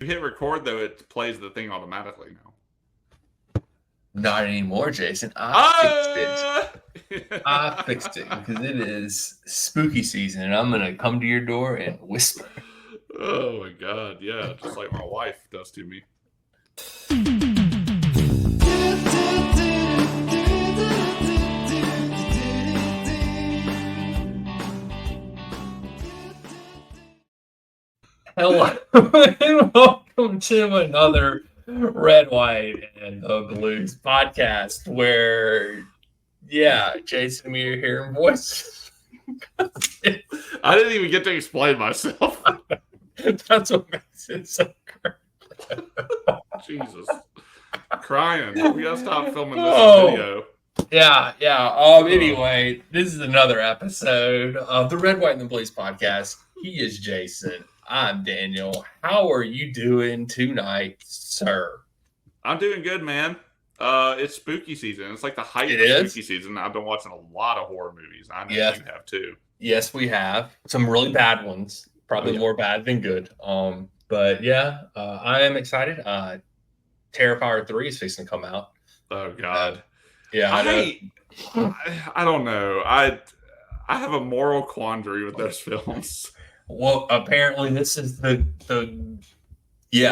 you hit record, though, it plays the thing automatically now. Not anymore, Jason. Ah! I fixed it because it is spooky season, and I'm gonna come to your door and whisper. Oh my god, yeah, just like my wife does to me. Hello, and welcome to another Red, White, and the Blues podcast where, Jason and me are hearing voices. I didn't even get to explain myself. That's what makes it so great. Jesus. Crying. We gotta stop filming this video. Anyway, this is another episode of the Red, White, and the Blues podcast. He is Jason. I'm Daniel. How are you doing tonight, sir? I'm doing good, man. It's spooky season. It's like the height of spooky season. I've been watching a lot of horror movies. I know you have too. Yes, we have. Some really bad ones. Probably more bad than good. But yeah, I am excited. Terrifier 3 is fixing to come out. Oh God. I don't know. I have a moral quandary with those films. Well, apparently this is the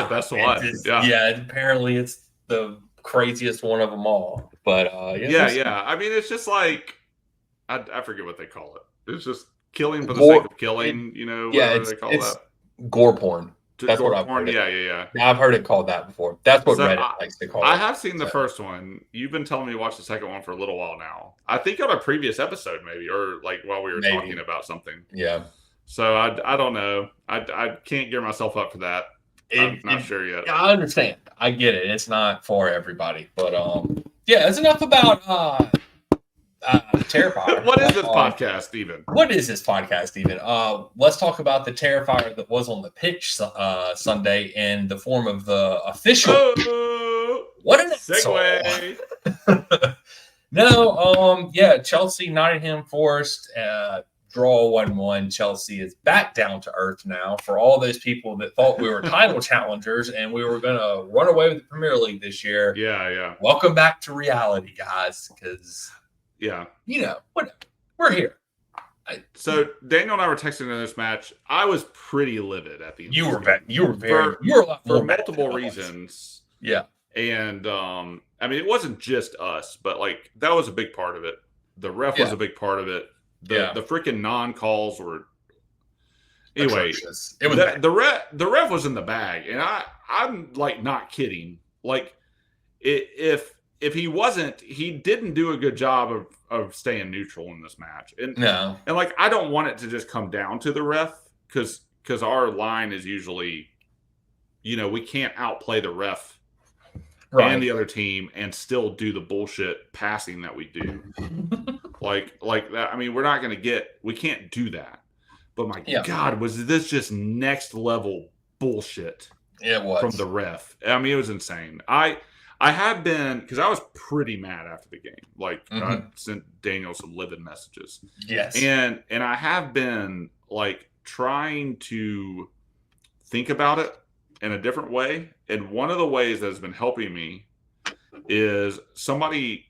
best one. Apparently it's the craziest one of them all. But I mean, it's just like I forget what they call it. It's just killing for the sake of killing. Whatever they call that. Gore porn. That's gore what I've porn. heard. Yeah. I've heard it called that before. That's what Reddit likes to call it. I have seen the first one. You've been telling me to watch the second one for a little while now. I think on a previous episode, maybe, or like while we were talking about something. Yeah. So I don't know. I can't gear myself up for that. I'm not sure yet. Yeah, I understand. I get it. It's not for everybody, but it's enough about Terrifier. What is this podcast even? Let's talk about the Terrifier that was on the pitch Sunday in the form of the official. What an segue! Chelsea, Nottingham Forest. Draw 1-1. Chelsea is back down to earth now. For all those people that thought we were title challengers and we were going to run away with the Premier League this year. Yeah. Welcome back to reality, guys. Because, whatever. We're here. So Daniel and I were texting in this match. I was pretty livid at the end. You were for multiple reasons. Yeah. And I mean, it wasn't just us, but like that was a big part of it. The ref was a big part of it. The freaking non-calls were anyway. It was the ref was in the bag, and I'm like not kidding. Like if he wasn't, he didn't do a good job of staying neutral in this match. And like I don't want it to just come down to the ref because our line is usually, we can't outplay the ref. Right. And the other team and still do the bullshit passing that we do. like that. I mean, we can't do that. But my God, was this just next level bullshit? It was. From the ref. I mean, it was insane. I have been, because I was pretty mad after the game. Like, I sent Daniel some livid messages. Yes. And I have been, like, trying to think about it in a different way. And one of the ways that has been helping me is somebody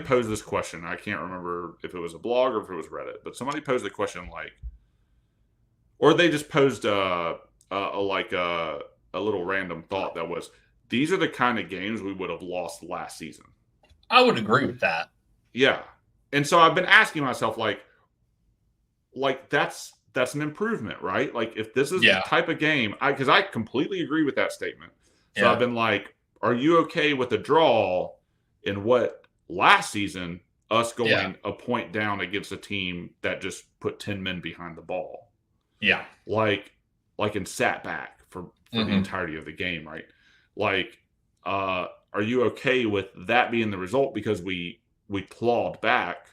posed this question. I can't remember if it was a blog or if it was Reddit, but somebody posed the question or they just posed a little random thought that was, these are the kind of games we would have lost last season. I would agree with that. Yeah. And so I've been asking myself, like that's an improvement, right? Like if this is the type of game, because I completely agree with that statement. So I've been like, are you okay with a draw in what last season, us going a point down against a team that just put 10 men behind the ball? Yeah. Like and sat back for the entirety of the game, right? Like, are you okay with that being the result because we clawed back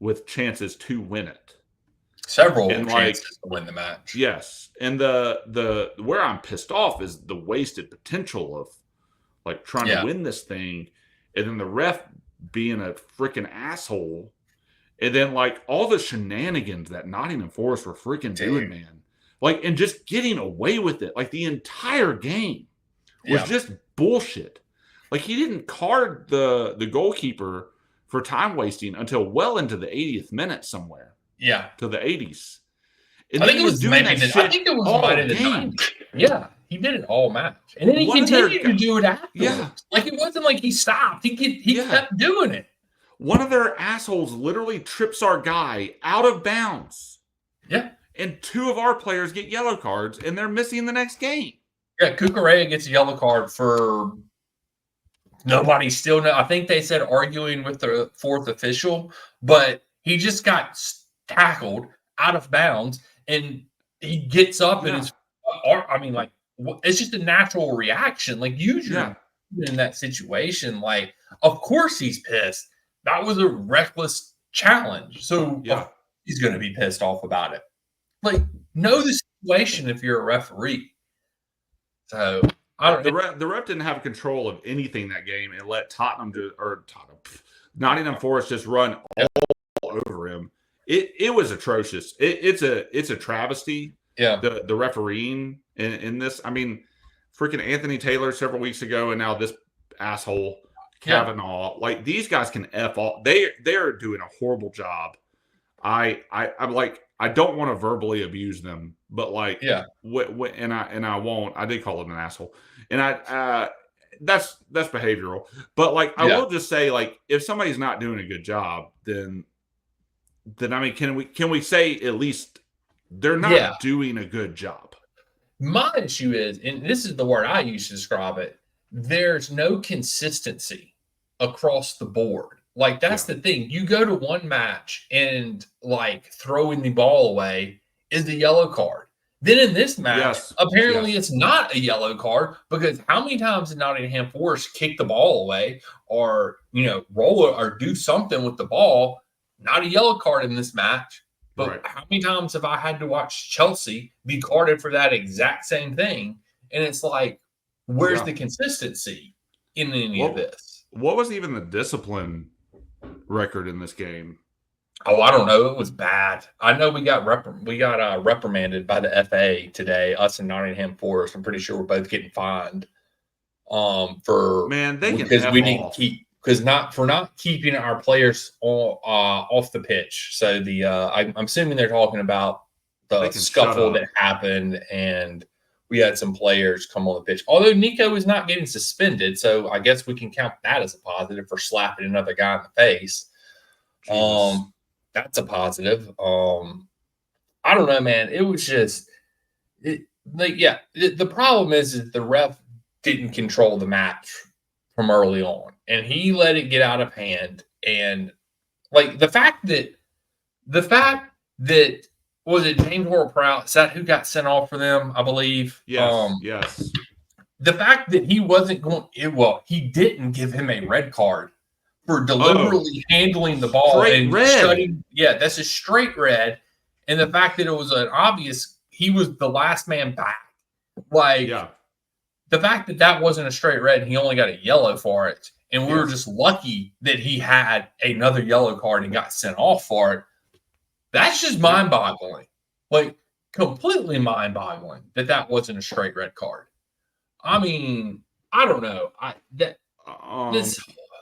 with chances to win it? Several chances to win the match. Yes. And the where I'm pissed off is the wasted potential of like trying to win this thing, and then the ref being a freaking asshole, and then like all the shenanigans that Nottingham Forest were freaking doing, man. Like, and just getting away with it like the entire game. was just bullshit. Like, he didn't card the goalkeeper for time wasting until well into the 80th minute somewhere. Yeah. To the 80s. And I think it was maybe I think it was might have the 90s. Yeah. He did it all match. And then he continued to do it afterwards. Yeah. Like, it wasn't like he stopped. He kept doing it. One of their assholes literally trips our guy out of bounds. Yeah. And 2 of our players get yellow cards, and they're missing the next game. Yeah, Cucurella gets a yellow card for nobody still know. I think they said arguing with the 4th official, but he just got tackled out of bounds, and he gets up and it's just a natural reaction. Like, usually in that situation, like, of course he's pissed. That was a reckless challenge. So he's going to be pissed off about it. Like, know the situation if you're a referee. So the ref didn't have control of anything that game and let Nottingham Forest just run all over him. It was atrocious. It's a travesty. Yeah. The refereeing in this. I mean, freaking Anthony Taylor several weeks ago, and now this asshole Kavanaugh. Like, these guys can F all. They're doing a horrible job. I'm like, I don't want to verbally abuse them, but like, and I won't. I did call him an asshole, and that's behavioral. But like, I will just say, like, if somebody's not doing a good job, then I mean, can we say at least they're not doing a good job? My issue is, and this is the word I use to describe it, there's no consistency across the board. Like, that's the thing. You go to one match and, like, throwing the ball away is the yellow card. Then in this match, apparently it's not a yellow card, because how many times did Nottingham Forest kick the ball away or, roll it or do something with the ball? Not a yellow card in this match. But how many times have I had to watch Chelsea be carded for that exact same thing? And it's like, where's the consistency in any of this? What was even the discipline record in this game? Oh, I don't know. It was bad. I know we got reprimanded by the FA today. Us and Nottingham Forest. I'm pretty sure we're both getting fined. Because we didn't keep for not keeping our players off the pitch. So I'm assuming they're talking about the scuffle that happened, and we had some players come on the pitch. Although Nico is not getting suspended, so I guess we can count that as a positive for slapping another guy in the face. Jeez. That's a positive. I don't know, man. It was just the problem is the ref didn't control the match from early on, and he let it get out of hand. And like the fact that was it James Ward-Prowse? Is that who got sent off for them? I believe. Yes. The fact that he wasn't going, he didn't give him a red card for deliberately handling the ball straight and red. shutting. Yeah, that's a straight red. And the fact that it was an obvious, he was the last man back. Like, the fact that wasn't a straight red, and he only got a yellow for it, and we were just lucky that he had another yellow card and got sent off for it. That's just mind-boggling. Like, completely mind-boggling that wasn't a straight red card. I mean, I don't know. This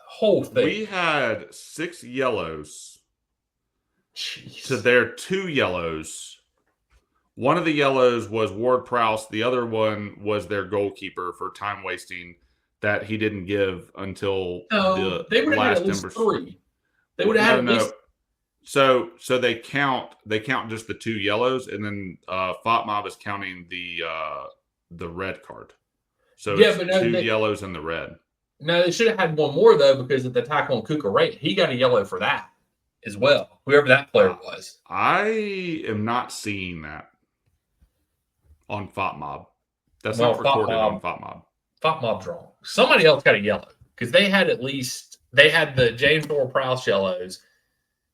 whole thing. We had 6 yellows to their 2 yellows. One of the yellows was Ward-Prowse. The other one was their goalkeeper for time wasting that he didn't give until they would have had at least 3. They would have had at least. So they count just the 2 yellows, and then FOTMOB is counting the red card. So it's 2 yellows and the red. No, they should have had one more though, because of the tackle on Cucurella, he got a yellow for that as well. Whoever that player was. I am not seeing that on FOTMOB. That's not recorded on FOTMOB. FOTMOB's wrong. Somebody else got a yellow, because they had the James Ward-Prowse yellows,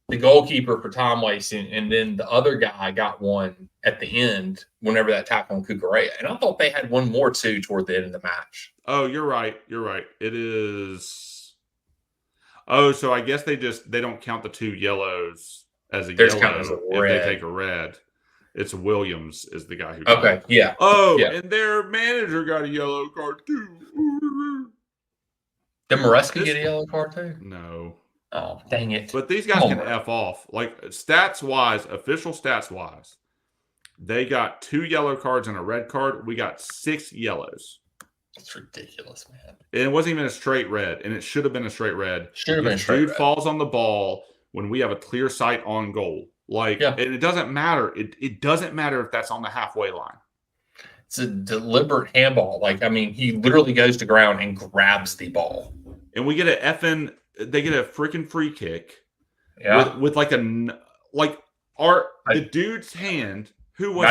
the goalkeeper for time wasting, and then the other guy got one at the end whenever that tackle on Cucurella. And I thought they had one more too toward the end of the match. Oh, you're right. It is. Oh, so I guess they don't count the 2 yellows as a yellow if they take a red. It's Williams is the guy who. Okay, yeah. Oh, and their manager got a yellow card too. Did Maresca get a yellow card too? No. Oh, dang it! But these guys can F off. Like stats wise, official stats wise, they got 2 yellow cards and a red card. We got 6 yellows. It's ridiculous, man. And it wasn't even a straight red, and it should have been a straight red. Should have been a straight red. Dude falls on the ball when we have a clear sight on goal. Like, and it doesn't matter. It doesn't matter if that's on the halfway line. It's a deliberate handball. Like, I mean, he literally goes to ground and grabs the ball. And we get they get a freaking free kick. Yeah. With like the dude's hand, who was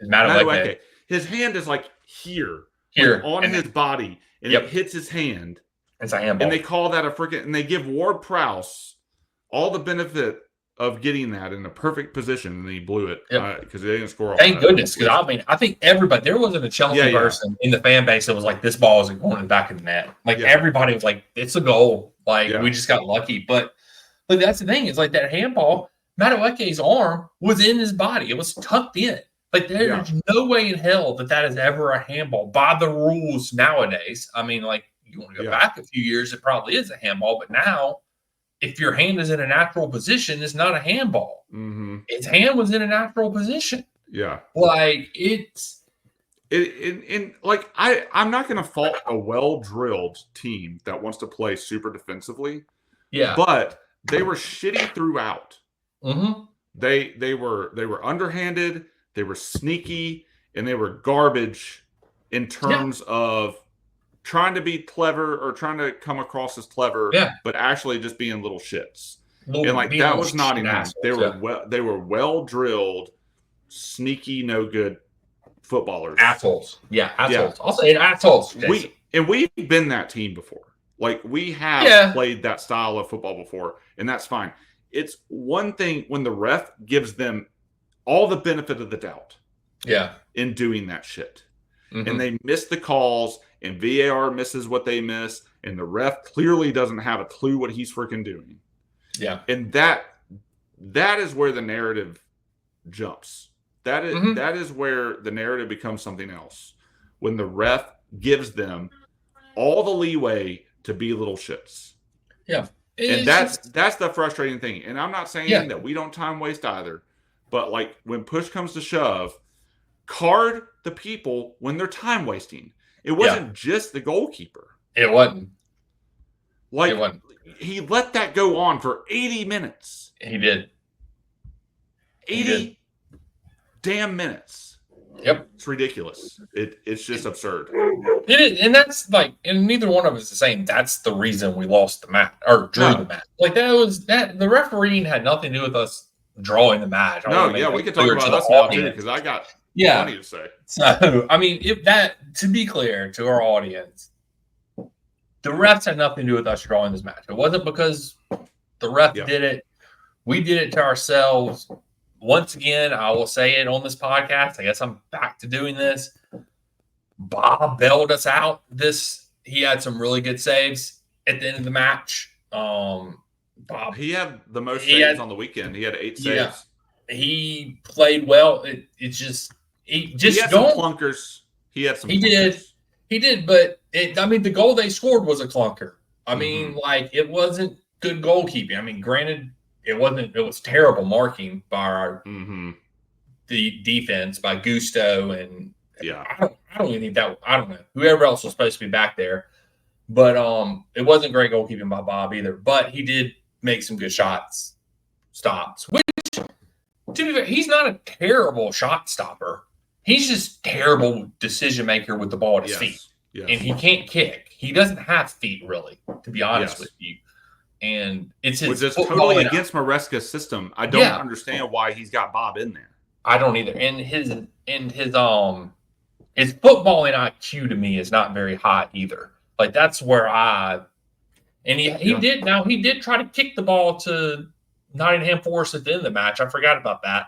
Madueke. His hand is like here on his body, and it hits his hand. It's a handball. And they call that and they give Ward Prowse all the benefit of getting that in a perfect position, and he blew it because they didn't score. Thank goodness, because I mean, I think everybody, there wasn't a Chelsea person in the fan base that was like, this ball isn't going in the back of the net. Like everybody was like, it's a goal. Like we just got lucky. But that's the thing, is like that handball, Madueke's arm was in his body. It was tucked in. Like there's no way in hell that is ever a handball by the rules nowadays. I mean, like you want to go back a few years, it probably is a handball. But now, if your hand is in a natural position, it's not a handball. Mm-hmm. His hand was in a natural position. Yeah. Like I'm not going to fault a well-drilled team that wants to play super defensively. Yeah. But they were shitty throughout. Mm-hmm. They were underhanded, they were sneaky, and they were garbage in terms of trying to be clever or trying to come across as clever, but actually just being little shits. That was Nottingham. They were well drilled, sneaky, no good footballers. Assholes. Yeah, assholes. Yeah. I'll say it, assholes. We've been that team before. Like we have played that style of football before, and that's fine. It's one thing when the ref gives them all the benefit of the doubt. Yeah. In doing that shit. Mm-hmm. And they miss the calls, and VAR misses what they miss, and the ref clearly doesn't have a clue what he's freaking doing. Yeah. And that is where the narrative jumps. That is where the narrative becomes something else. When the ref gives them all the leeway to be little shits. Yeah. And that's the frustrating thing. And I'm not saying that we don't time waste either. But like when push comes to shove, card the people when they're time wasting. It wasn't just the goalkeeper. It wasn't. He let that go on for 80 minutes. He did. 80 damn minutes. Yep. It's ridiculous. It's just absurd. It is, and that's and neither one of us is saying that's the reason we lost the match or drew the match. Like the refereeing had nothing to do with us drawing the match. We could talk about us now too, because I got plenty to say. So I mean, to be clear to our audience, the refs had nothing to do with us drawing this match. It wasn't because the ref did it. We did it to ourselves. Once again, I will say it on this podcast. I guess I'm back to doing this. Bob bailed us out. He had some really good saves at the end of the match. Bob, he had the most saves on the weekend. He had 8 saves. Yeah, he played well. He had some clunkers. He had some. He did, but the goal they scored was a clunker. I mean, it wasn't good goalkeeping. I mean, granted, it was terrible marking by our the defense by Gusto and I don't even think that. I don't know whoever else was supposed to be back there, but it wasn't great goalkeeping by Bob either. But he did make some good stops. Which, to be fair, he's not a terrible shot stopper. He's just terrible decision maker with the ball at his feet, and he can't kick. He doesn't have feet really, to be honest with you. And it's his which is totally against Maresca's system. I don't understand why he's got Bob in there. I don't either. And his footballing IQ to me is not very high either. Like that's where he did try to kick the ball to Nottingham Forest at the end of the match. I forgot about that.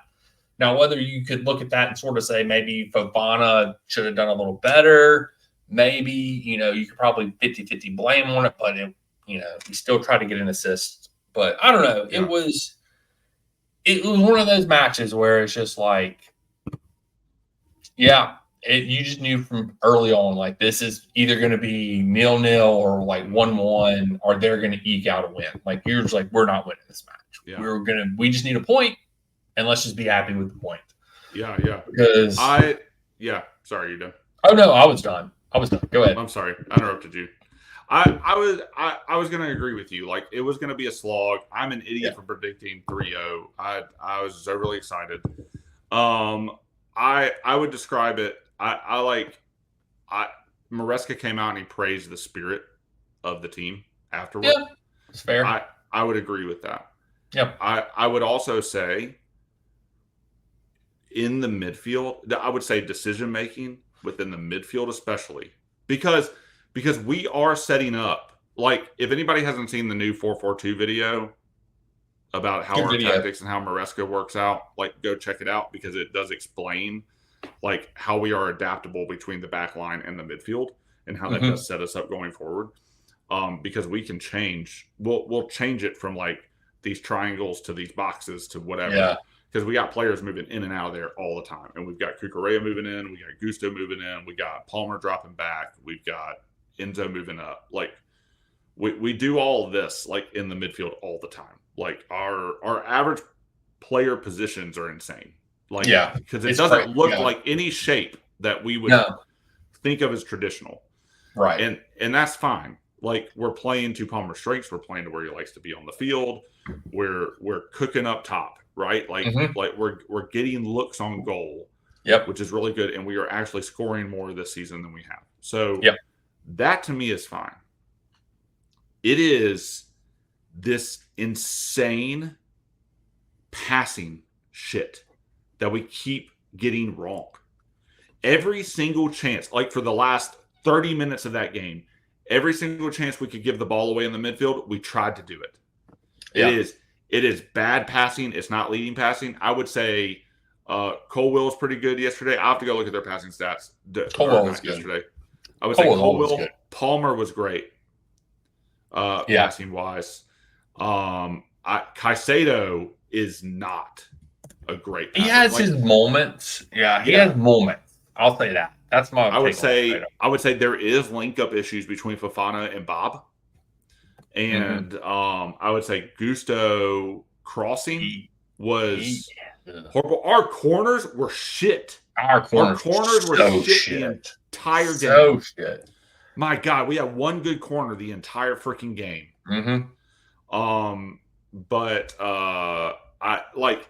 Now, whether you could look at that and sort of say maybe Fofana should have done a little better, maybe, you could probably 50-50 blame on it, but he still tried to get an assist. But I don't know. Yeah. It was one of those matches where it's just like Yeah. You just knew from early on, like, this is either going to be 0-0 or like 1-1, or they're going to eke out a win. Like, you're just like, we're not winning this match. Yeah. We just need a point, and let's just be happy with the point. Yeah. Because sorry, you done. Oh no, I was done. Go ahead. I'm sorry, I interrupted you. I was going to agree with you. Like, it was going to be a slog. I'm an idiot for predicting 3-0. I was overly excited. I would describe it. Maresca came out and he praised the spirit of the team afterward. Yeah, it's fair. I would agree with that. Yep. I would also say in the midfield, I would say decision making within the midfield, especially because we are setting up. Like, if anybody hasn't seen the new 4-4-2 video about how our tactics and how Maresca works out, like, go check it out, because it does explain like how we are adaptable between the back line and the midfield, and how that does set us up going forward. Because we can change. We'll change it from like these triangles to these boxes to whatever. Yeah. Because we got players moving in and out of there all the time. And we've got Cucurella moving in. We got Gusto moving in. We got Palmer dropping back. We've got Enzo moving up. Like, we do all of this, like, in the midfield all the time. Like, our average player positions are insane. Like, because it doesn't look like any shape that we would think of as traditional. Right. And that's fine. Like, we're playing to Palmer's strengths. We're playing to where he likes to be on the field. We're cooking up top, right? Like, like we're getting looks on goal, which is really good. And we are actually scoring more this season than we have. So that to me is fine. It is this insane passing shit that we keep getting wrong. Every single chance, like for the last 30 minutes of that game, every single chance we could give the ball away in the midfield, we tried to do it. It is bad passing. It's not leading passing. I would say Colwell was pretty good yesterday. I have to go look at their passing stats. Colwell was good yesterday. I would say Colwell. Palmer was great, passing wise. Caicedo is not a great passer. He has his moments. Yeah, he has moments. I'll say that. That's my. I would say there is link up issues between Fofana and Bob, and I would say Gusto crossing was horrible. Our corners were shit. Our corners were shit the entire game. So shit. My God, we had one good corner the entire freaking game. But I like.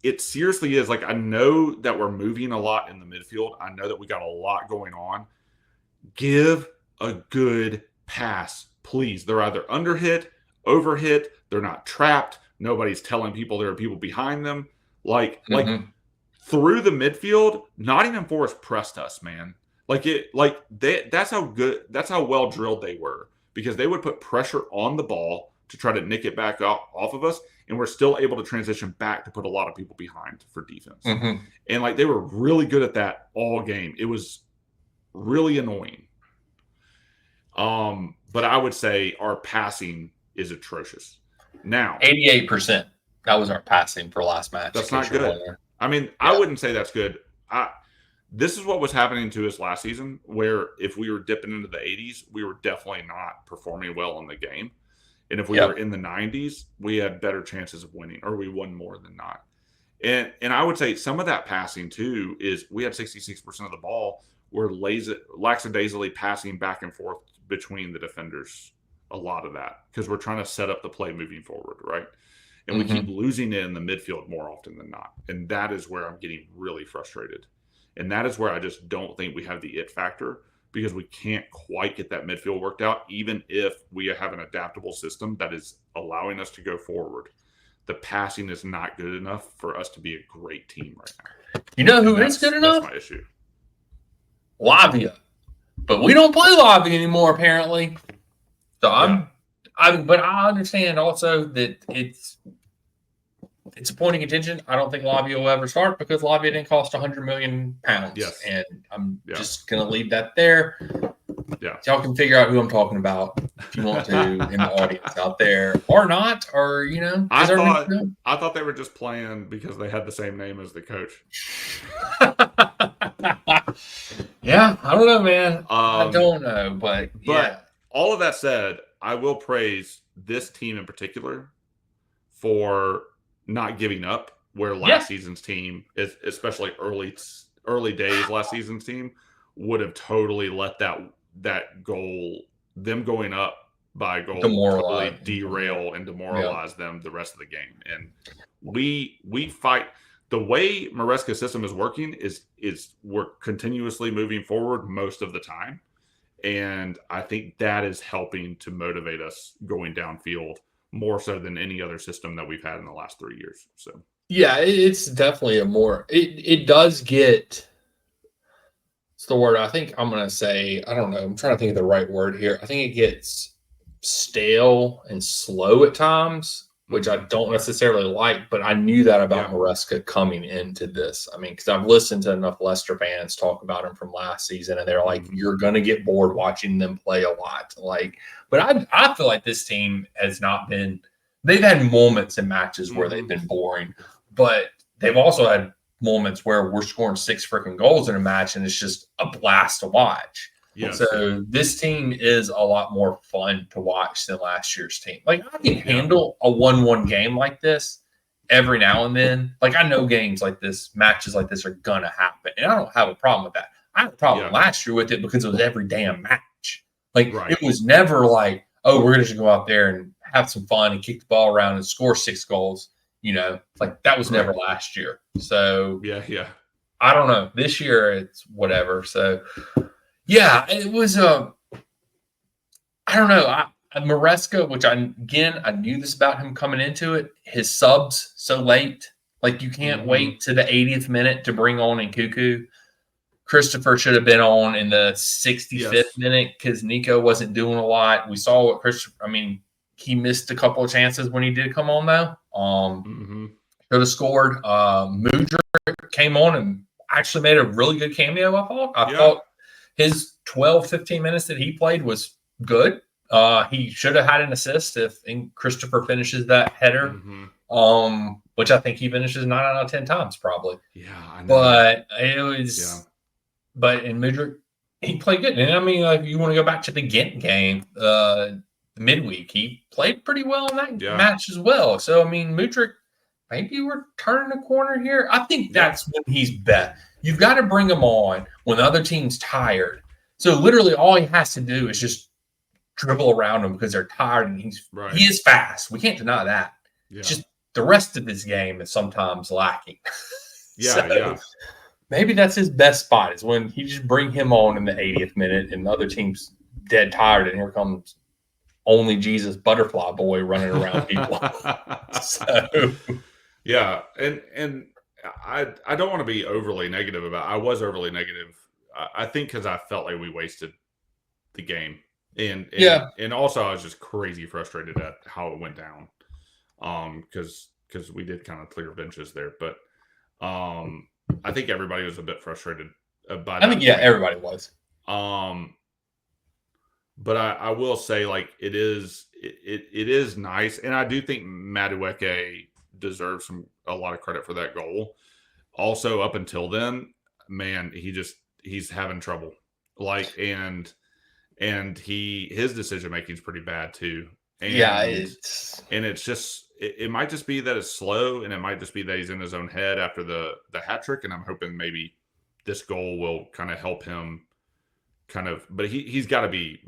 It seriously is. Like, I know that we're moving a lot in the midfield. I know that we got a lot going on. Give a good pass, please. They're either underhit, overhit. They're not trapped. Nobody's telling people there are people behind them. Like through the midfield, Nottingham Forest pressed us, man. That's how well drilled they were, because they would put pressure on the ball to try to nick it back off of us, and we're still able to transition back to put a lot of people behind for defense. And like, they were really good at that all game. It was really annoying. But I would say our passing is atrocious. Now, 88%. That was our passing for last match. That's not good. I mean, I wouldn't say that's good. This is what was happening to us last season, where if we were dipping into the 80s, we were definitely not performing well in the game. And if we were in the 90s, we had better chances of winning, or we won more than not. And I would say some of that passing, too, is we had 66% of the ball. We're lackadaisically passing back and forth between the defenders, a lot of that, because we're trying to set up the play moving forward, right? And we keep losing it in the midfield more often than not. And that is where I'm getting really frustrated. And that is where I just don't think we have the it factor, because we can't quite get that midfield worked out, even if we have an adaptable system that is allowing us to go forward. The passing is not good enough for us to be a great team right now. You know who is good enough? That's my issue. Lavia. But we don't play Lavia anymore, apparently. So but I understand also that it's a point of contention. I don't think Lavia will ever start, because Lavia didn't cost £100 million. Yes. And I'm just going to leave that there. Yeah. Y'all can figure out who I'm talking about if you want to in the audience out there, or not, or, you know. I thought they were just playing because they had the same name as the coach. Yeah, I don't know, man. I don't know, but yeah. All of that said, I will praise this team in particular for not giving up. Where last season's team, especially early days, last season's team would have totally let that goal, them going up by a goal, totally derail and demoralize them the rest of the game. And we fight. The way Maresca's system is working is we're continuously moving forward most of the time. And I think that is helping to motivate us going downfield more so than any other system that we've had in the last 3 years. So yeah, it's definitely it does get, it's the word I think I'm going to say, I don't know, I'm trying to think of the right word here. I think it gets stale and slow at times, which I don't necessarily like, but I knew that about Maresca coming into this. I mean, because I've listened to enough Leicester fans talk about him from last season, and they're like, you're going to get bored watching them play a lot. But I feel like this team has not been, they've had moments in matches where they've been boring, but they've also had moments where we're scoring 6 freaking goals in a match, and it's just a blast to watch. Yes. So this team is a lot more fun to watch than last year's team. I can handle a 1-1 game like this every now and then. I know games like this, matches like this are going to happen, and I don't have a problem with that. I had a problem last year with it because it was every damn match. It was never like, oh, we're going to just go out there and have some fun and kick the ball around and score 6 goals. That was never last year. So, I don't know. This year, it's whatever. So, yeah, it was I don't know. Maresca, which I knew this about him coming into it. His subs so late, you can't wait to the 80th minute to bring on Nkuku. Christopher should have been on in the 65th minute because Nico wasn't doing a lot. We saw what Christopher. I mean, he missed a couple of chances when he did come on though. Should have scored. Mudryk came on and actually made a really good cameo. I thought his 12, 15 minutes that he played was good. He should have had an assist if Christopher finishes that header, which I think he finishes 9 out of 10 times probably. Yeah, I know. But it was, but in Mudryk, he played good. And I mean, if you want to go back to the Ghent game, midweek, he played pretty well in that match as well. So, I mean, Mudryk, maybe we're turning a corner here. I think that's when he's best. You've got to bring him on when the other team's tired. So literally all he has to do is just dribble around them because they're tired, and he is fast. We can't deny that. Yeah. It's just the rest of his game is sometimes lacking. Maybe that's his best spot is when he just bring him on in the 80th minute and the other team's dead tired, and here comes only Jesus Butterfly Boy running around people. And I don't want to be overly negative about it. I was overly negative. I think because I felt like we wasted the game. And also I was just crazy frustrated at how it went down. Because we did kind of clear benches there. But I think everybody was a bit frustrated by that. I think everybody was. But I will say, it is nice, and I do think Madueke deserves a lot of credit for that goal. Also, up until then, man, he's having trouble. And his decision making is pretty bad too. And, it's just it might just be that it's slow, and it might just be that he's in his own head after the hat trick. And I'm hoping maybe this goal will kind of help him. But he's got to be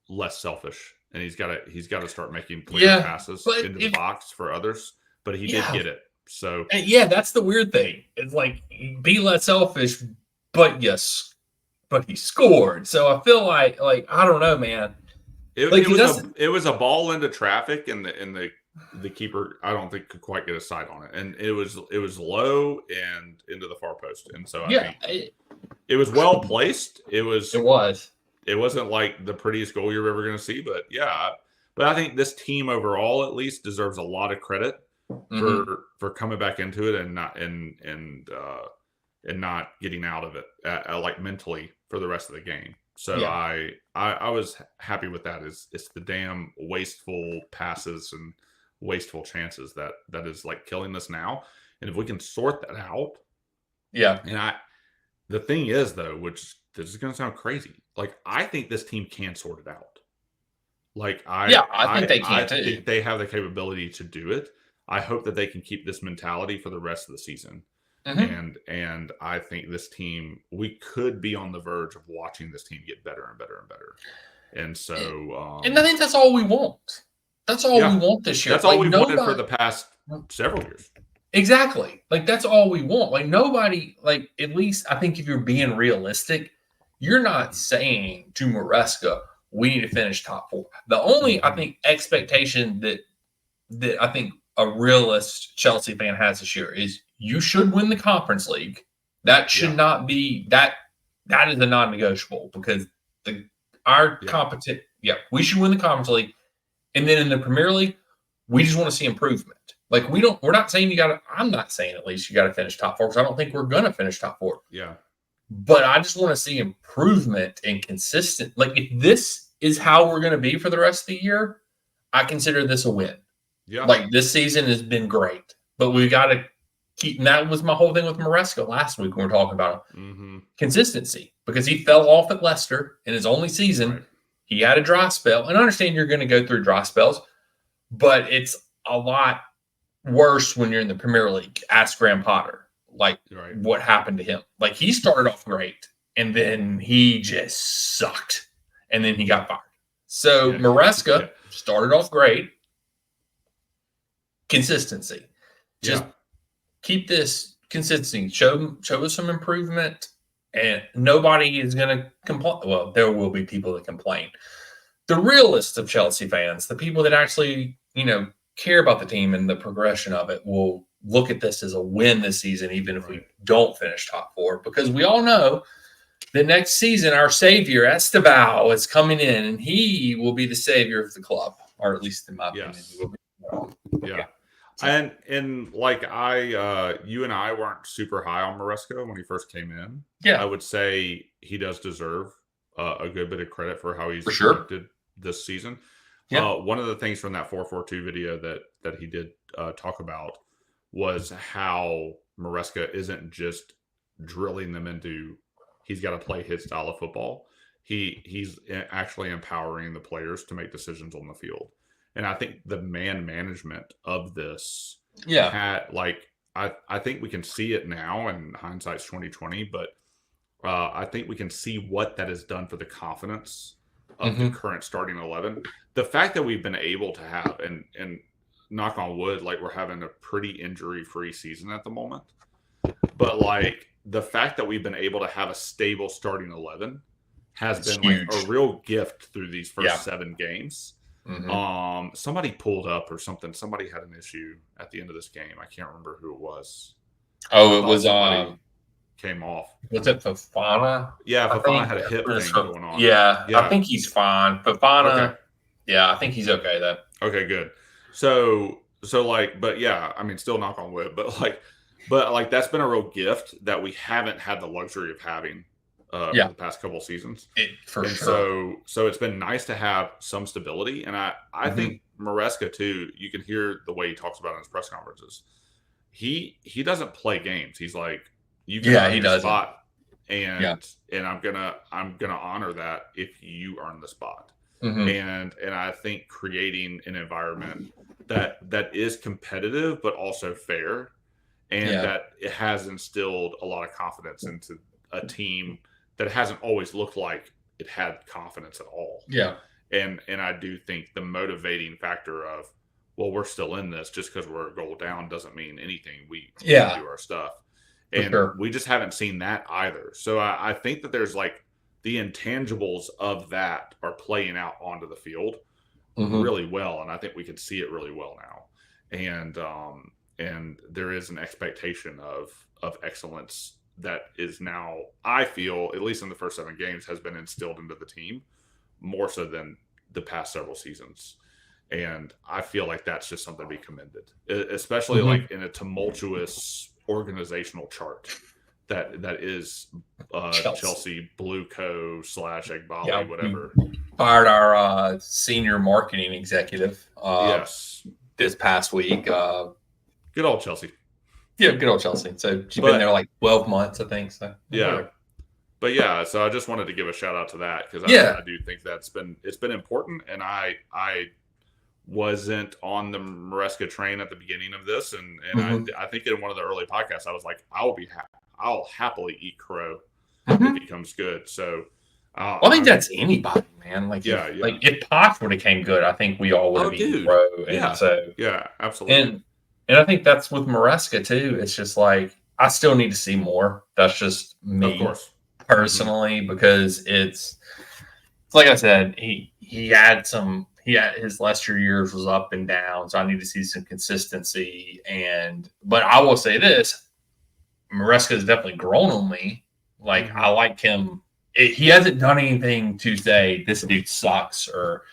less selfish, and he's got to start making clear passes into the box for others. But he did get it. So that's the weird thing. It's be less selfish, but he scored. So I feel like I don't know, man. It was a ball into traffic, and the keeper I don't think could quite get a sight on it, and it was low and into the far post, and so I think it was well placed. It wasn't like the prettiest goal you're ever going to see, but I think this team overall at least deserves a lot of credit for coming back into it and not getting out of it mentally for the rest of the game. So I was happy with that. It's the damn wasteful passes and wasteful chances that is killing us now. And if we can sort that out, and The thing is, though, which this is going to sound crazy, like I think this team can sort it out. Like I think they can I too. think they have the capability to do it. I hope that they can keep this mentality for the rest of the season. And I think this team, we could be on the verge of watching this team get better and better and better. And so, and I think that's all we want. That's all we want this year. That's all we've wanted for the past several years. Exactly. Like, that's all we want. Like, nobody, like, at least I think if you're being realistic, you're not saying to Maresca, we need to finish top 4. The only, I think, expectation that I think a realist Chelsea fan has this year is you should win the Conference League. That should not be that is a non-negotiable, because our competent, we should win the Conference League. And then in the Premier League, we just want to see improvement. Like, we're not saying I'm not saying at least you got to finish top 4, because I don't think we're going to finish top 4. Yeah. But I just want to see improvement and consistent. Like, if this is how we're going to be for the rest of the year, I consider this a win. Yeah. Like, this season has been great, but we got to keep, and that was my whole thing with Maresca last week when we were talking about consistency, because he fell off at Leicester in his only season. Right. He had a dry spell, and I understand you're going to go through dry spells, but it's a lot worse when you're in the Premier League. Ask Graham Potter, like, what happened to him. Like, he started off great, and then he just sucked, and then he got fired. So Maresca started off great. Consistency. Just keep this consistency. Show us some improvement, and nobody is going to complain. Well, there will be people that complain. The realists of Chelsea fans, the people that actually, care about the team and the progression of it, will look at this as a win this season, even if we don't finish top 4, because we all know that next season our savior Estevao is coming in, and he will be the savior of the club, or at least in my opinion, he will be. And like you and I weren't super high on Maresca when he first came in. Yeah, I would say he does deserve a good bit of credit for how he's conducted this season. Yeah. One of the things from that 4-4-2 video that he did talk about was how Maresca isn't just drilling them into he's got to play his style of football. He's actually empowering the players to make decisions on the field. And I think the man management of this, I think we can see it now, and hindsight's 2020. But I think we can see what that has done for the confidence of the current starting 11. The fact that we've been able to have, and knock on wood, like, we're having a pretty injury-free season at the moment. But like, the fact that we've been able to have a stable starting 11 has been huge. Like a real gift through these first 7 games. Somebody pulled up or something. Somebody had an issue at the end of this game. I can't remember who it was. Oh, it was came off. Was it Fofana? Yeah, Fofana had a hip thing going on. Yeah, I think he's fine. Fofana. Okay. Yeah, I think he's okay then. Okay, good. So like, but yeah, I mean, still knock on wood, but like that's been a real gift that we haven't had the luxury of having for the past couple of seasons. So it's been nice to have some stability. And I think Maresca too, you can hear the way he talks about it in his press conferences. He doesn't play games. He's like, you can earn the spot, and I'm gonna honor that if you earn the spot. And I think creating an environment that is competitive but also fair, and that it has instilled a lot of confidence into a team that hasn't always looked like it had confidence at all. Yeah. And I do think the motivating factor of, well, we're still in this, just because we're a goal down doesn't mean anything. We do our stuff. And we just haven't seen that either. So I think that there's like the intangibles of that are playing out onto the field really well. And I think we can see it really well now. And there is an expectation of excellence that is now, I feel, at least in the first 7 games, has been instilled into the team more so than the past several seasons. And I feel like that's just something to be commended, especially like in a tumultuous organizational chart that is Chelsea Blue Co. / Egbali, whatever. Fired our senior marketing executive this past week. Good old Chelsea. Yeah, good old Chelsea. So she's been there like 12 months, I think. So yeah, But yeah, so I just wanted to give a shout out to that because I do think it's been important, and I wasn't on the Maresca train at the beginning of this, and I think in one of the early podcasts I was like, I'll happily eat crow if he comes good. So I think that's anybody, man. Like if Posh would have came good, I think we all would have eaten crow. And absolutely. And I think that's with Maresca too. It's just like I still need to see more. That's just me, of course, personally, because it's like I said, he had his lesser years was up and down, so I need to see some consistency. But I will say this: Maresca has definitely grown on me. Like I like him. He hasn't done anything to say this dude sucks or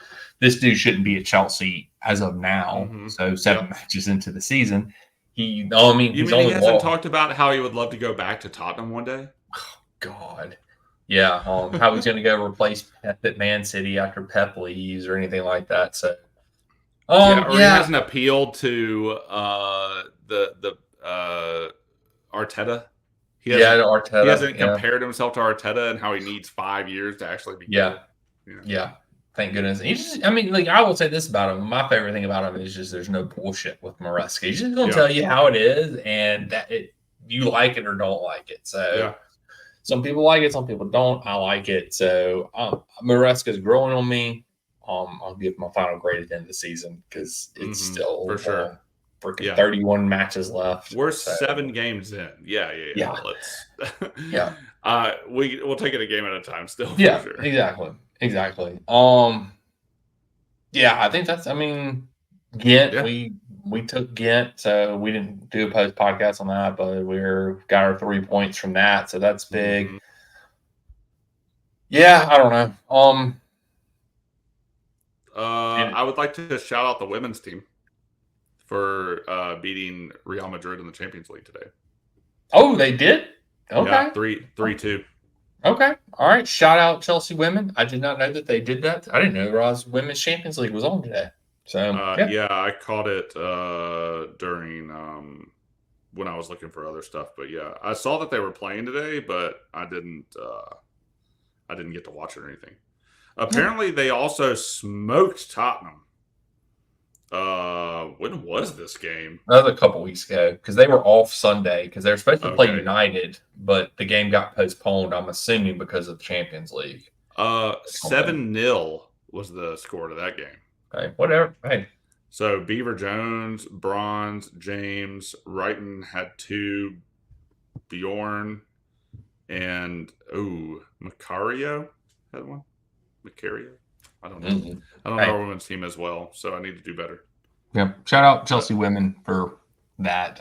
this dude shouldn't be at Chelsea as of now. So 7 matches into the season, he hasn't talked about how he would love to go back to Tottenham one day? Oh, God. Yeah. How he's going to go replace Pep at Man City after Pep leaves or anything like that. So, he hasn't appealed to the Arteta. He hasn't compared himself to Arteta and how he needs 5 years to actually be good. Yeah. Thank goodness. I will say this about him. My favorite thing about him is just there's no bullshit with Maresca. He's just going to tell you how it is, and you like it or don't like it. So some people like it, some people don't. I like it. So Maresca's growing on me. I'll give my final grade at the end of the season because it's still for sure. Freaking 31 matches left. We're 7 games in. Yeah. Let's. We'll take it a game at a time. Still. Yeah. For sure. Exactly. I think that's. Ghent. Yeah. We took Ghent, so we didn't do a post podcast on that, but got our 3 points from that, so that's big. Yeah, I don't know. I would like to shout out the women's team for beating Real Madrid in the Champions League today. Oh, they did? Okay. Yeah, 3-2. Okay. All right. Shout out Chelsea women. I did not know that they did that. I didn't know Roz Women's Champions League was on today. So I caught it during when I was looking for other stuff. But yeah, I saw that they were playing today, but I didn't get to watch it or anything. Apparently, they also smoked Tottenham. When was this game? That was a couple weeks ago because they were off Sunday because they were supposed to play United, but the game got postponed. I'm assuming because of the Champions League. 7-0 was the score to that game. Okay, whatever. Hey, so Beaver Jones, Bronze, James, Wrighton had 2, Bjorn, and Macario had 1. Macario. I don't know. I don't know our women's team as well, so I need to do better. Yep. Shout out Chelsea women for that.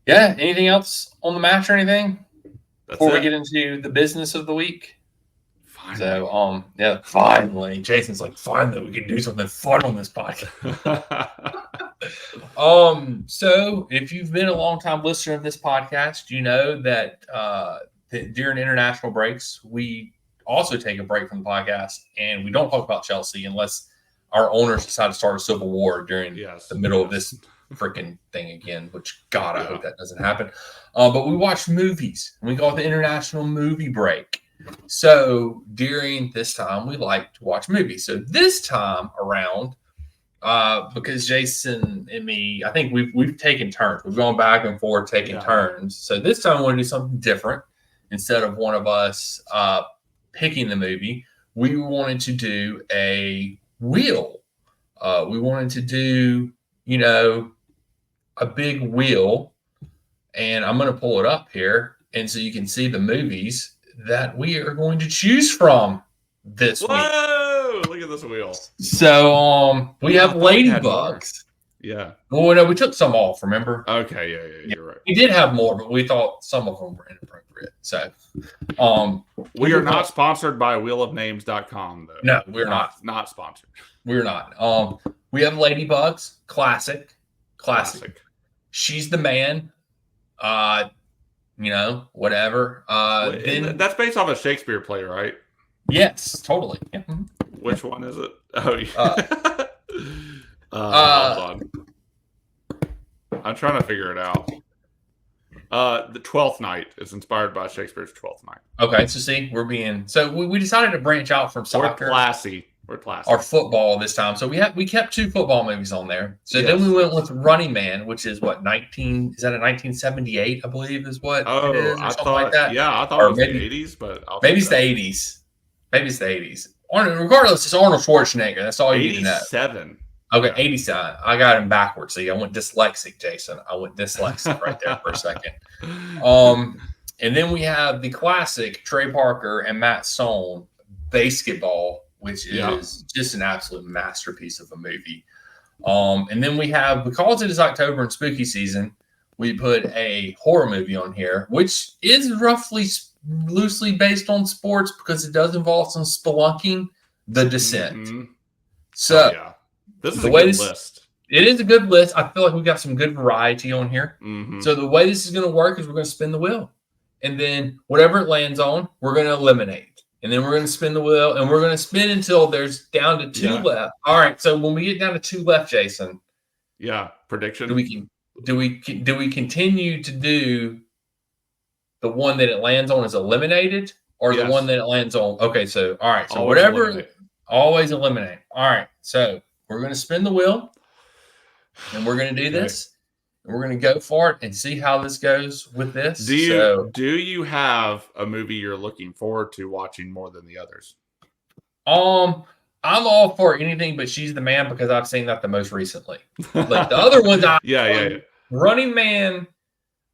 Anything else on the match or anything before we get into the business of the week? Finally. So, finally. Jason's like, finally, we can do something fun on this podcast. So if you've been a long time listener of this podcast, you know that during international breaks, we also take a break from the podcast and we don't talk about Chelsea unless our owners decide to start a civil war during the middle of this freaking thing again, which God, I hope that doesn't happen. But we watch movies and we call it the international movie break. So during this time, we like to watch movies. So this time around, because Jason and me, I think we've taken turns. We've gone back and forth taking turns. So this time we want to do something different. Instead of one of us picking the movie, we wanted to do a wheel. We wanted to do, a big wheel. And I'm going to pull it up here. And so you can see the movies that we are going to choose from this week. Whoa! Look at this wheel. So we have Ladybugs. Yeah. Well, no, we took some off, remember? Okay, yeah, you're right. We did have more, but we thought some of them were inappropriate. So we are not sponsored by wheelofnames.com, though. No, we're not. Not sponsored. We're not. We have Ladybugs, classic. She's the man. Whatever. Then that's based off a Shakespeare play, right? Yes, totally. Yeah. Which one is it? Oh, yeah. Hold on. I'm trying to figure it out. The Twelfth Night is inspired by Shakespeare's Twelfth Night. Okay, so see, we decided to branch out from soccer. We're classy. Or football this time. So we kept 2 football movies on there. So then we went with Running Man, which is what, 1978, I believe is what it is, or something like that. Yeah, I thought it was the 80s, but maybe it's the 80s. Maybe it's the 80s. Regardless, it's Arnold Schwarzenegger. That's all you need to know. 87. Okay, 87. I got him backwards. See, I went dyslexic, Jason. I went dyslexic right there for a second. And then we have the classic Trey Parker and Matt Stone Basketball, which is just an absolute masterpiece of a movie. And then we have, because it is October and spooky season, we put a horror movie on here, which is roughly loosely based on sports because it does involve some spelunking, The Descent. Mm-hmm. So this is a good list. It is a good list. I feel like we got some good variety on here. Mm-hmm. So the way this is going to work is we're going to spin the wheel. And then whatever it lands on, we're going to eliminate. And then we're going to spin the wheel, and we're going to spin until there's down to 2 left. All right. So when we get down to 2 left, Jason. Yeah. Prediction. Do we continue to do the one that it lands on is eliminated, or the one that it lands on? Okay. So all right. So always eliminate. All right. So we're going to spin the wheel, and we're going to do this. And we're going to go for it and see how this goes with this. Do you have a movie you're looking forward to watching more than the others? I'm all for anything but She's the Man because I've seen that the most recently. Like the other ones, Running Man,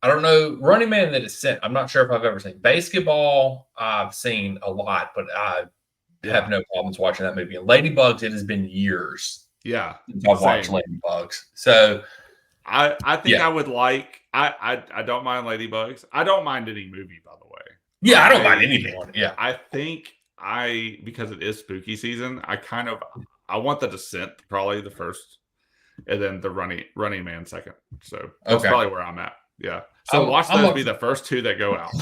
I don't know. Running Man, The Descent, I'm not sure if I've ever seen. Basketball, I've seen a lot, but I have no problems watching that movie. And Ladybugs, it has been years. Yeah. Since I've watched Ladybugs. So I think I would like. I don't mind Ladybugs. I don't mind any movie, by the way. Yeah, I don't mind anything on it. Yeah, I think because it is spooky season, I want The Descent probably the first, and then the Running Man second. So that's probably where I'm at. Yeah. So watch those be the first 2 that go out.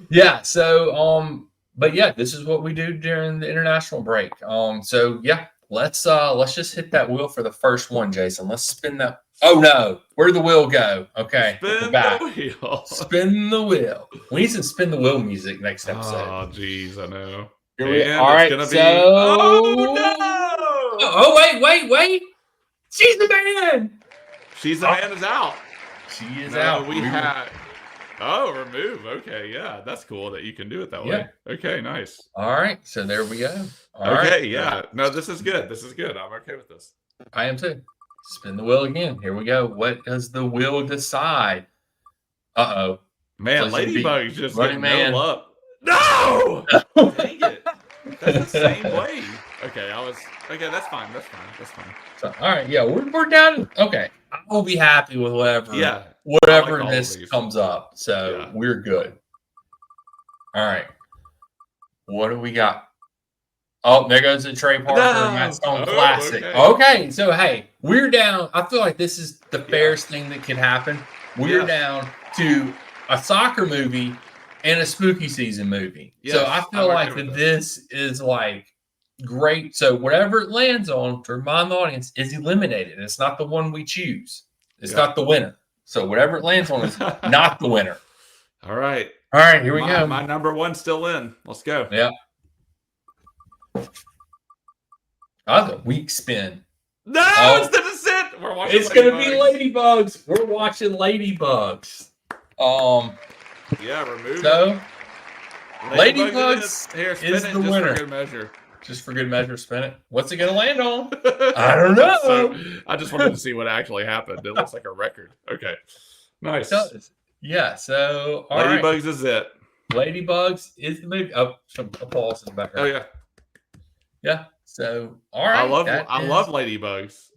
Yeah. So but yeah, this is what we do during the international break. So yeah. Let's just hit that wheel for the first one, Jason. Let's spin that. Oh no, where'd the wheel go? Okay, spin the wheel. Spin the wheel. We need some spin the wheel music next episode. Oh geez, I know. All right, oh no! Oh wait! She's the Man. She's the Man is out. She is out. We had. Oh, remove. Okay, yeah, that's cool that you can do it that way. Okay, nice. All right, so there we go. No, this is good. I'm okay with this. I am too. Spin the wheel again. Here we go. What does the wheel decide? Uh-oh. Man, Ladybug's just getting no love. No! Dang it. That's the same way. Okay, that's fine. So, all right, yeah, we're down. Okay, I will be happy with whatever this comes up. So we're good. All right, what do we got? Oh, there goes the Trey Parker Matt Stone classic. Okay, so hey, we're down. I feel like this is the fairest thing that could happen. We're down to a soccer movie and a spooky season movie. Yes, so I feel like that this is like great. So whatever it lands on, to remind the audience, is eliminated. It's not the one we choose. It's not the winner. So whatever it lands on is not the winner. All right. Here we go. My number one's still in. Let's go. Yeah. That's a weak spin. No, it's The Descent. We're watching. It's going to be Ladybugs. We're watching Ladybugs. Remove. So, Ladybugs is the winner. For good measure. Just for good measure, spin it. What's it going to land on? I don't know. So, I just wanted to see what actually happened. It looks like a record. Okay. Nice. It does. Yeah, so Ladybugs is it. Ladybugs is the movie. Oh, some applause in the background. Oh, yeah. Yeah. So, all right. I love Ladybugs.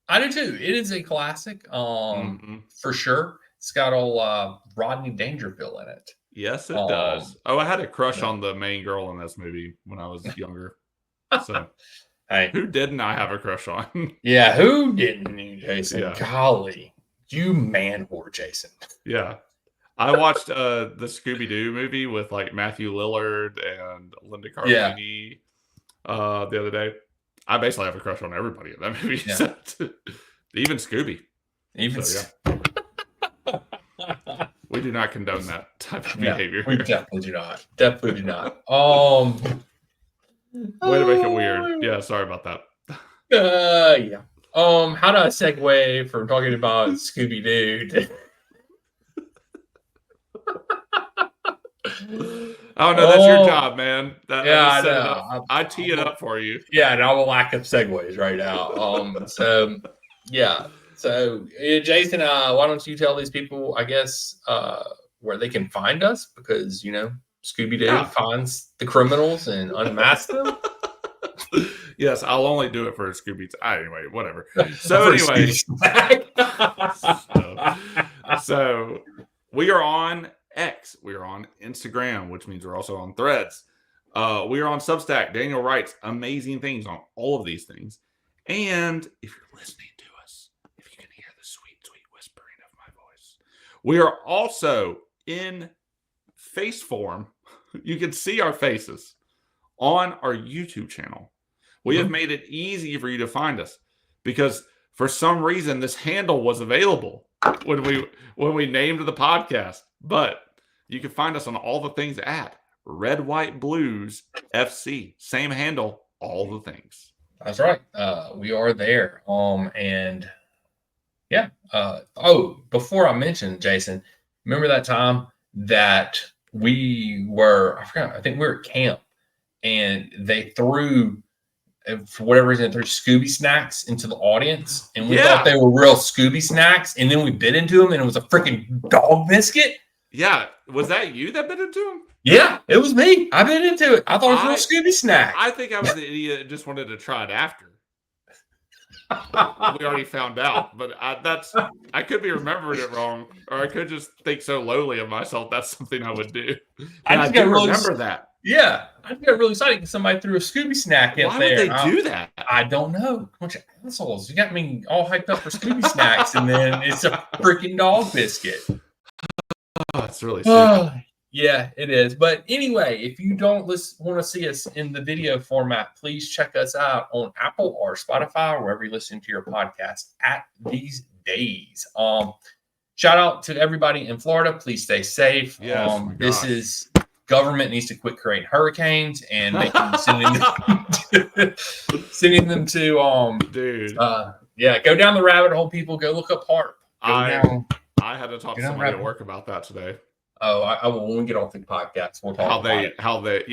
I do too. It is a classic, for sure. It's got old Rodney Dangerfield in it. Yes, it does. Oh, I had a crush on the main girl in this movie when I was younger. So, hey, who didn't I have a crush on? Yeah, who didn't, Jason? Yeah. Golly, you man whore, Jason. Yeah. I watched the Scooby-Doo movie with like Matthew Lillard and Linda Cardellini the other day. I basically have a crush on everybody in that movie. Yeah. Even Scooby. We do not condone that type of behavior. We definitely do not. Definitely do not. Way to make it weird. Yeah, sorry about that. Yeah. How do I segue from talking about Scooby Doo? Oh no, that's your job, man. I know. I tee it up for you. Yeah, and I'm a lack of segues right now. So yeah. So Jason, why don't you tell these people, I guess, where they can find us, because Scooby Doo finds the criminals and unmasks them. Yes, I'll only do it for Scooby. Anyway, whatever. So anyway, so we are on X. We are on Instagram, which means we're also on Threads. We are on Substack. Daniel writes amazing things on all of these things. And if you're listening to us, if you can hear the sweet, sweet whispering of my voice, we are also in face form. You can see our faces on our YouTube channel. We have made it easy for you to find us because for some reason this handle was available when we named the podcast. But you can find us on all the things at Red White Blues FC. Same handle, all the things. That's right. We are there. And yeah. Before I mention, Jason, remember that time that we were, I think we were at camp and they threw, for whatever reason, threw Scooby snacks into the audience, and we thought they were real Scooby snacks, and then we bit into them, and it was a freaking dog biscuit. Yeah, was that you that bit into them? Yeah, it was me. I bit into it. I thought it was a real Scooby snack. I think I was the idiot that just wanted to try it after. We already found out, but I could be remembering it wrong, or I could just think so lowly of myself. That's something I would do. I do remember that. Yeah, I got really excited because somebody threw a Scooby snack in there. Why would they do that? I don't know. Bunch of assholes. You got me all hyped up for Scooby snacks, and then it's a freaking dog biscuit. Oh, it's really stupid. Yeah, it is. But anyway, if you don't want to see us in the video format, please check us out on Apple or Spotify, or wherever you listen to your podcast at these days. Shout out to everybody in Florida. Please stay safe. Yes, Government needs to quit creating hurricanes and sending them to dude. Go down the rabbit hole, people. Go look up HARP. I had to talk to somebody at work about that today. Oh, I will. When we get off the podcast, we'll talk how they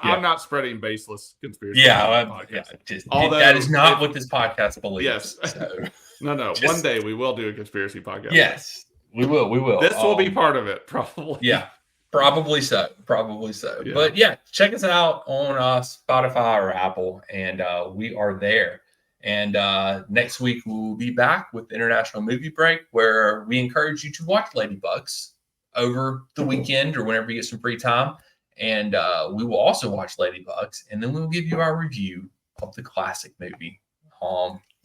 I'm not spreading baseless conspiracy. That is not what this podcast believes. Yes. So. No. One day we will do a conspiracy podcast. Yes, we will. This will be part of it, probably. Yeah. Probably so. Yeah. But yeah, check us out on Spotify or Apple, and we are there. And next week we'll be back with the International Movie Break, where we encourage you to watch Ladybugs over the weekend or whenever you get some free time. And we will also watch Ladybugs, and then we'll give you our review of the classic movie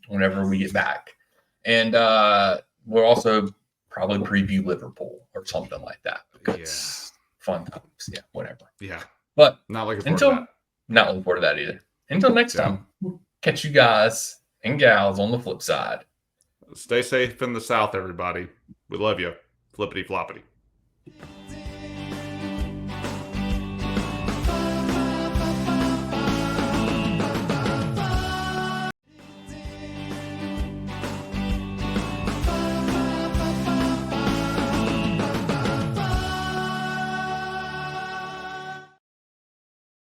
whenever we get back. And we'll also probably preview Liverpool or something like that. Because fun times. Yeah, whatever. Yeah. But not looking forward to that. Not looking forward to that either. Until next time, we'll catch you guys and gals on the flip side. Stay safe in the South, everybody. We love you. Flippity floppity.